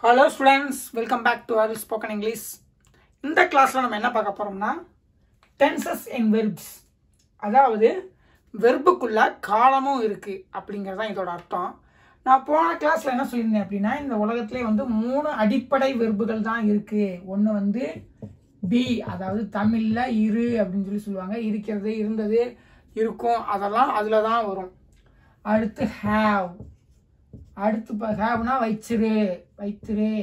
Hello students, welcome back to our spoken English. இந்த கிளாஸ்ல நம்ம என்ன பார்க்க போறோம்னா tenses and verbs. அதாவது வெர்புக்குள்ள காலமும் இருக்கு அப்படிங்கறது தான் இதோட அர்த்தம். நான் போன கிளாஸ்ல என்ன சொல்லிருந்தேன் அப்படினா இந்த உலகத்திலே வந்து மூணு அடிப்படை வெர்புகள் தான் இருக்கு. ஒன்னு வந்து be, அதாவது தமிழ்ல இரு அப்படினு சொல்லுவாங்க. இருக்கிறது, இருந்தது, இருக்கும் அதெல்லாம் அதுல தான் வரும். அடுத்து have, அடுத்து ஹேவ்னா வச்சிரு, வைத்திரு.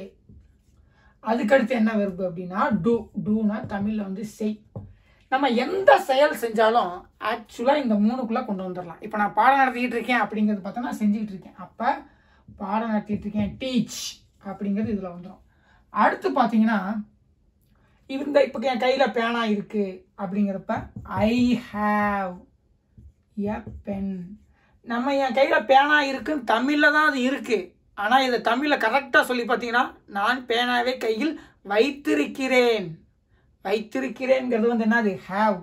அதுக்கடுத்து என்ன வெர்பு அப்படின்னா டூ. டூனா தமிழ்ல வந்து செய். நம்ம எந்த செயல் செஞ்சாலும் ஆக்சுவலா இந்த மூணுக்குள்ள கொண்டு வந்துடலாம். இப்போ நான் பாடம் நடத்திட்டு இருக்கேன் அப்படிங்கிறது பார்த்தா நான் செஞ்சுட்டு இருக்கேன். அப்ப பாடம் நடத்திட்டு இருக்கேன், டீச் அப்படிங்கிறது இதுல வந்துடும். அடுத்து பாத்தீங்கன்னா இந்த இப்போ என் கையில பேனா இருக்கு அப்படிங்கிறப்ப ஐ ஹாவ் எ பென். நம்ம என் கையில பேனா இருக்குன்னு தமிழ்ல தான் அது இருக்கு. ஆனா இதை தமிழ்ல கரெக்டா சொல்லி பார்த்தீங்கன்னா நான் பேனாவை கையில் வைத்திருக்கிறேன். வைத்திருக்கிறேன்ங்கிறது வந்து என்னது ஹேவ்.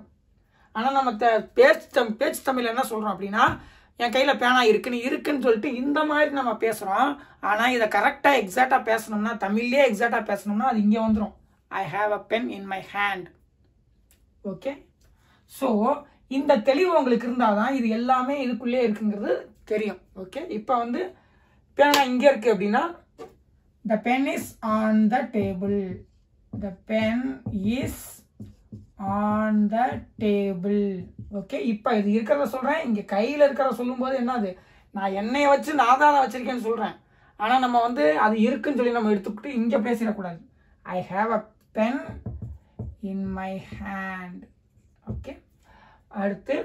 ஆனா நம்ம பேச்சு தமிழ்ல என்ன சொல்றோம் அப்படின்னா என் கையில பேனா இருக்குன்னு சொல்லிட்டு இந்த மாதிரி நம்ம பேசுறோம். ஆனா இதை கரெக்டா எக்ஸாக்டா பேசணும்னா தமிழ்லயே எக்ஸாக்டா பேசணும்னா அது இங்க வந்துடும். I have a pen in my hand. Okay, so இந்த தெளிவு உங்களுக்கு இருந்தாதான் இது எல்லாமே இதுக்குள்ளே இருக்குங்கிறது தெரியும். ஓகே, இப்போ வந்து பேனா இங்க இருக்கு அப்படின்னா the pen is on the table. The pen is on the table. Okay, இப்போ இது இருக்கிறத சொல்றேன். இங்க கையில இருக்கிறத சொல்லும்போது என்னது நான் என்னைய வச்சு நான் தான் வச்சிருக்கேன்னு சொல்றேன். ஆனா நம்ம வந்து அது இருக்குன்னு சொல்லி நம்ம எடுத்துக்கிட்டு இங்க பேசிடக்கூடாது. I have a pen in my hand. Okay, அடுத்து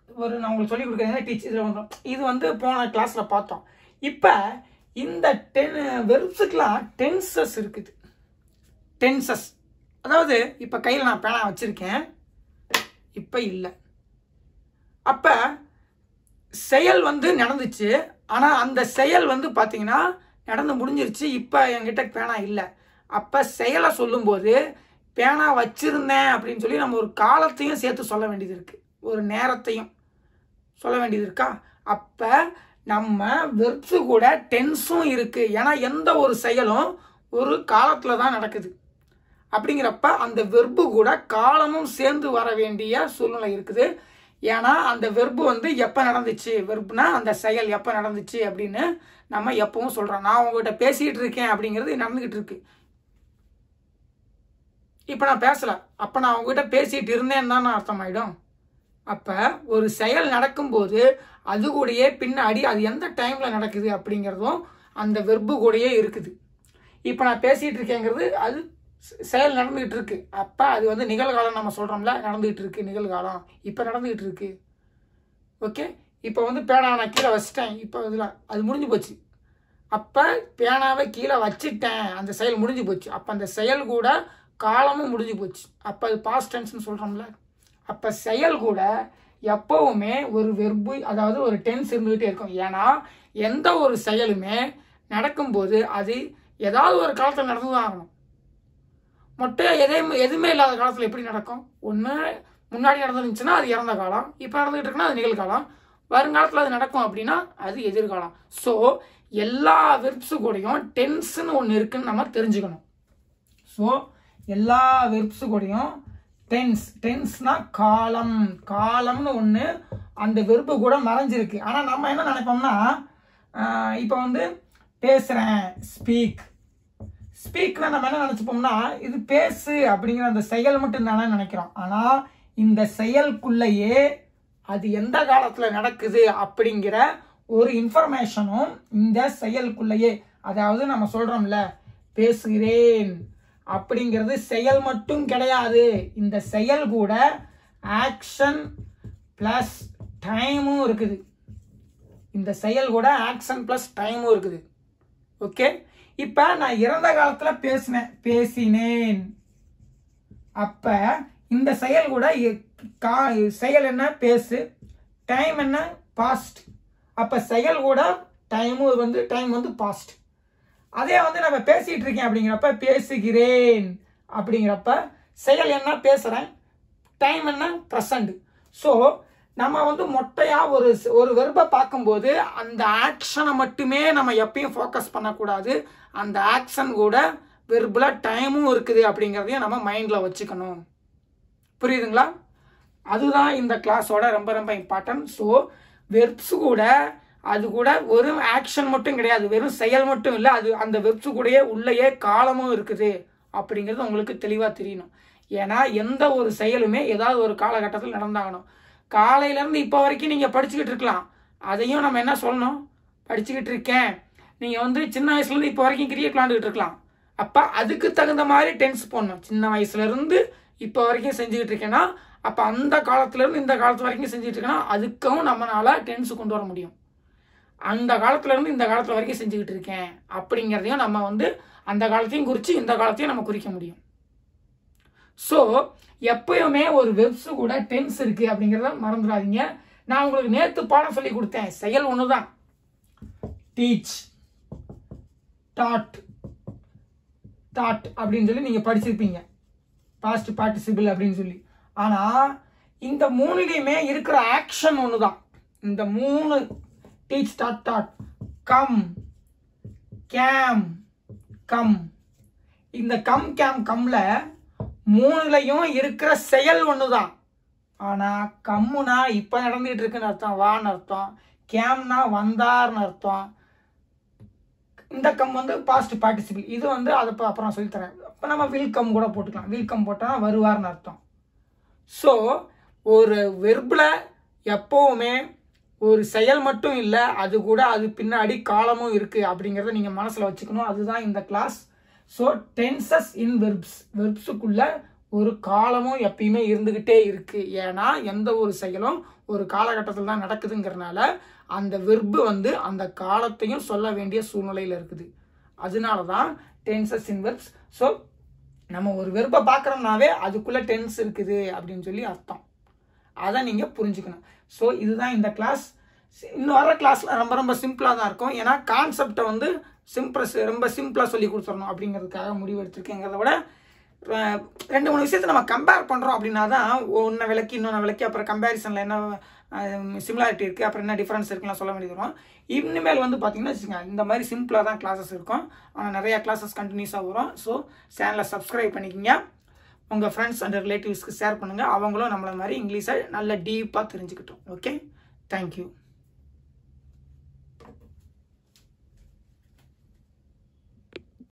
ஒரு நான் உங்களுக்கு சொல்லி கொடுக்குறேன் டீச். இதில் வந்துடும். இது வந்து போன கிளாஸ்ல பார்த்தோம். இப்போ இந்த வெர்ப்ஸுக்கெல்லாம் டென்சஸ் இருக்குது. டென்சஸ் அதாவது இப்போ கையில் நான் பேனா வச்சிருக்கேன், இப்போ இல்லை. அப்போ செயல் வந்து நடந்துச்சு. ஆனால் அந்த செயல் வந்து பார்த்தீங்கன்னா நடந்து முடிஞ்சிருச்சு. இப்போ என்கிட்ட பேனா இல்லை. அப்போ செயலை சொல்லும்போது பேனா வச்சிருந்தேன் அப்படின்னு சொல்லி நம்ம ஒரு காலத்தையும் சேர்த்து சொல்ல வேண்டியது இருக்கு, ஒரு நேரத்தையும் சொல்ல வேண்டியது இருக்கா. அப்ப நம்ம வெர்ப்ஸு கூட டென்ஸும் இருக்கு. ஏன்னா எந்த ஒரு செயலும் ஒரு காலத்துல தான் நடக்குது. அப்படிங்கிறப்ப அந்த வெர்பு கூட காலமும் சேர்ந்து வர வேண்டிய சூழ்நிலை இருக்குது. ஏன்னா அந்த வெர்பு வந்து எப்போ நடந்துச்சு, வெர்புனா அந்த செயல் எப்போ நடந்துச்சு அப்படின்னு நம்ம எப்பவும் சொல்றோம். நான் உங்ககிட்ட பேசிட்டு இருக்கேன் அப்படிங்கிறது நடந்துகிட்டு இருக்கு. இப்போ நான் பேசல, அப்போ நான் உங்ககிட்ட பேசிட்டு இருந்தேன்னு தான் அர்த்தம் ஆயிடும். அப்போ ஒரு செயல் நடக்கும்போது அது கூடயே பின்னாடி அது எந்த டைம்ல நடக்குது அப்படிங்கிறதும் அந்த வெர்பு கூடயே இருக்குது. இப்போ நான் பேசிட்டு இருக்கேங்கிறது அது செயல் நடந்துகிட்டு இருக்கு. அப்போ அது வந்து நிகழ்காலம் நம்ம சொல்றோம்ல, நடந்துகிட்டு இருக்கு நிகழ்காலம், இப்போ நடந்துகிட்டு இருக்கு. ஓகே, இப்போ வந்து பேனா நான் கீழே வச்சிட்டேன், இப்போ இதில் அது முடிஞ்சு போச்சு. அப்போ பேனாவை கீழே வச்சிட்டேன், அந்த செயல் முடிஞ்சு போச்சு. அப்போ அந்த செயல் கூட காலமும் முடிஞ்சு போச்சு. அப்போ அது பாஸ்ட் டென்ஸ்னு சொல்கிறோம்ல. அப்போ செயல் கூட எப்பவுமே ஒரு வெர்பு, அதாவது ஒரு டென்ஸ் இருந்துகிட்டே இருக்கும். ஏன்னா எந்த ஒரு செயலுமே நடக்கும்போது அது ஏதாவது ஒரு காலத்தில் நடந்து தான் ஆகணும். எதுவுமே இல்லாத காலத்தில் எப்படி நடக்கும்? ஒன்று முன்னாடி நடந்துருந்துச்சுன்னா அது இறந்த காலம், இப்போ நடந்துகிட்டு இருக்குன்னா அது நிகழ்காலம், வருங்காலத்தில் அது நடக்கும் அப்படின்னா அது எதிர்காலம். ஸோ எல்லா வெர்ப்ஸு கூடயும் டென்ஸ்ன்னு ஒன்று இருக்குன்னு நம்ம தெரிஞ்சுக்கணும். ஸோ எல்லா வெர்ப்ஸு கூடயும் டென்ஸ்னா காலம், காலம்னு ஒன்று அந்த வெர்பு கூட மறைஞ்சிருக்கு. ஆனால் நம்ம என்ன நினைப்போம்னா இப்போ வந்து பேசுகிறேன், ஸ்பீக்னா நம்ம என்ன நினச்சிப்போம்னா இது பேசு அப்படிங்கிற அந்த செயல் மட்டும் தானே நினைக்கிறோம். ஆனால் இந்த செயலுக்குள்ளேயே அது எந்த காலத்தில் நடக்குது அப்படிங்கிற ஒரு இன்ஃபர்மேஷனும் இந்த செயலுக்குள்ளேயே, அதாவது நம்ம சொல்கிறோம்ல பேசுகிறேன் அப்படிங்கிறது செயல் மட்டும் கிடையாது. இந்த செயல் கூட ஆக்ஷன் பிளஸ் டைமும் இருக்குது. இந்த செயல் கூட ஆக்ஷன் பிளஸ் டைமும் இருக்குது. ஓகே, இப்ப நான் இறந்த காலத்துல பேசினேன். அப்ப இந்த செயல் கூட செயல் என்ன பேசு, டைம் என்ன பாஸ்ட். அப்ப செயல் கூட டைம் வந்து பாஸ்ட். அதே வந்து நம்ம பேசிட்டு இருக்கேன் அப்படிங்கிறப்ப பேசுகிறேன் அப்படிங்கிறப்ப செயல் என்ன பேசுறேன், டைம் என்ன பிரசன்ட். ஸோ நம்ம வந்து மொட்டையாக ஒரு வெர்பை பார்க்கும்போது அந்த ஆக்ஷனை மட்டுமே நம்ம எப்பயும் ஃபோக்கஸ் பண்ணக்கூடாது. அந்த ஆக்ஷன் கூட வெர்பில் டைமும் இருக்குது அப்படிங்கிறதையும் நம்ம மைண்டில் வச்சுக்கணும். புரியுதுங்களா? அதுதான் இந்த கிளாஸோட ரொம்ப ரொம்ப இம்பார்ட்டன்ட். ஸோ வெர்ப்ஸ் கூட அது கூட வெறும் ஆக்ஷன் மட்டும் கிடையாது, வெறும் செயல் மட்டும் இல்லை, அது அந்த வெர்ப்ஸ் கூடயே உள்ளேயே காலமும் இருக்குது அப்படிங்கிறது உங்களுக்கு தெளிவாக தெரியணும். ஏன்னா எந்த ஒரு செயலுமே ஏதாவது ஒரு காலகட்டத்தில் நடந்தாகணும். காலையிலேருந்து இப்போ வரைக்கும் நீங்கள் படிச்சுக்கிட்டு இருக்கலாம், அதையும் நம்ம என்ன சொல்லணும், படிச்சுக்கிட்டு இருக்கேன். நீங்கள் வந்து சின்ன வயசுலேருந்து இப்போ வரைக்கும் கிரிக்கெட் விளாண்டுக்கிட்டு இருக்கலாம், அப்போ அதுக்கு தகுந்த மாதிரி டென்ஸ் போடணும். சின்ன வயசுலேருந்து இப்போ வரைக்கும் செஞ்சுக்கிட்டு இருக்கேன்னா அப்போ அந்த காலத்துலேருந்து இந்த காலத்து வரைக்கும் செஞ்சுட்டு இருக்கேன்னா அதுக்கும் நம்மளால டென்ஸ் கொண்டு வர முடியும். அந்த காலத்துலேருந்து இந்த காலத்தில் வரைக்கும் செஞ்சுக்கிட்டு இருக்கேன் அப்படிங்கிறதையும் நம்ம வந்து அந்த காலத்தையும் குறித்து இந்த காலத்தையும் நம்ம குறிக்க முடியும். ஸோ எப்பயுமே ஒரு வெர்ப்ஸ் கூட டென்ஸ் இருக்குது அப்படிங்கிறத மறந்துடாதீங்க. நான் உங்களுக்கு நேற்று பாடம் சொல்லி கொடுத்தேன், செயல் ஒன்று தான். டீச், டாட், தாட் அப்படின்னு சொல்லி நீங்கள் படிச்சிருப்பீங்க, பாஸ்ட் பார்ட்டிசிபிள் அப்படின்னு சொல்லி. ஆனால் இந்த மூணுலேயுமே இருக்கிற ஆக்ஷன் ஒன்று தான். இந்த மூணு teach, dot, dot, come, game, come, இந்த கம், கேம், கம்ல மூணுலையும் இருக்கிற செயல் ஒன்று தான். ஆனால் கம்முனா இப்போ நடந்துகிட்டு இருக்குன்னு அர்த்தம், வான்னு அர்த்தம். கேம்னா வந்தார்னு அர்த்தம். இந்த கம் வந்து பாஸ்ட் பார்ட்டிசிபிள், இது வந்து அதை அப்புறம் சொல்லித்தரேன். இப்போ நம்ம வெல்கம் கூட போட்டுக்கலாம், வெல்கம் போட்டால் வருவார்னு அர்த்தம். ஸோ ஒரு வெர்பில் எப்போவுமே ஒரு செயல் மட்டும் இல்லை, அது கூட அது பின்னாடி காலமும் இருக்குது அப்படிங்கிறத நீங்கள் மனசில் வச்சுக்கணும். அதுதான் இந்த கிளாஸ். ஸோ டென்சஸ் இன் வெர்ப்ஸ், வெர்ப்ஸுக்குள்ள ஒரு காலமும் எப்பயுமே இருந்துக்கிட்டே இருக்குது. ஏன்னா எந்த ஒரு செயலும் ஒரு காலகட்டத்தில் தான் நடக்குதுங்கிறனால அந்த வெர்பு வந்து அந்த காலத்தையும் சொல்ல வேண்டிய சூழ்நிலையில் இருக்குது. அதனால தான் டென்சஸ் இன் வெர்ப்ஸ். ஸோ நம்ம ஒரு வெர்பை பார்க்குறோம்னாவே அதுக்குள்ளே டென்ஸ் இருக்குது அப்படின்னு சொல்லி அர்த்தம். அதை நீங்கள் புரிஞ்சுக்கணும். ஸோ இதுதான் இந்த கிளாஸ். இன்னும் வர கிளாஸில் ரொம்ப ரொம்ப சிம்பிளாக தான் இருக்கும். ஏன்னா கான்செப்டை வந்து ரொம்ப சிம்பிளாக சொல்லி கொடுத்துடணும் அப்படிங்கிறதுக்காக முடிவு எடுத்துருக்கேங்கிறத விட 2-3 விஷயத்தை நம்ம கம்பேர் பண்ணுறோம் அப்படின்னா தான் ஒன்றை விளக்கி இன்னொன்று விளக்கி அப்புறம் கம்பேரிசனில் என்ன சிமிலாரிட்டி இருக்குது அப்புறம் என்ன டிஃப்ரென்ஸ் இருக்குலாம் சொல்ல வேண்டியது வரும். இனிமேல் வந்து பார்த்தீங்கன்னா வச்சுக்கோங்க, இந்த மாதிரி சிம்பிளாக தான் கிளாஸஸ் இருக்கும். ஆனால் நிறையா கிளாஸஸ் கண்டினியூஸாக வரும். ஸோ சேனலை சப்ஸ்கிரைப் பண்ணிக்கிங்க, உங்கள் ஃப்ரெண்ட்ஸ் அண்ட் ரிலேட்டிவ்ஸ்க்கு ஷேர் பண்ணுங்கள், அவங்களும் நம்மளை மாதிரி இங்கிலீஷை நல்ல டீப்பாக தெரிஞ்சுக்கிட்டோம். Okay, thank you.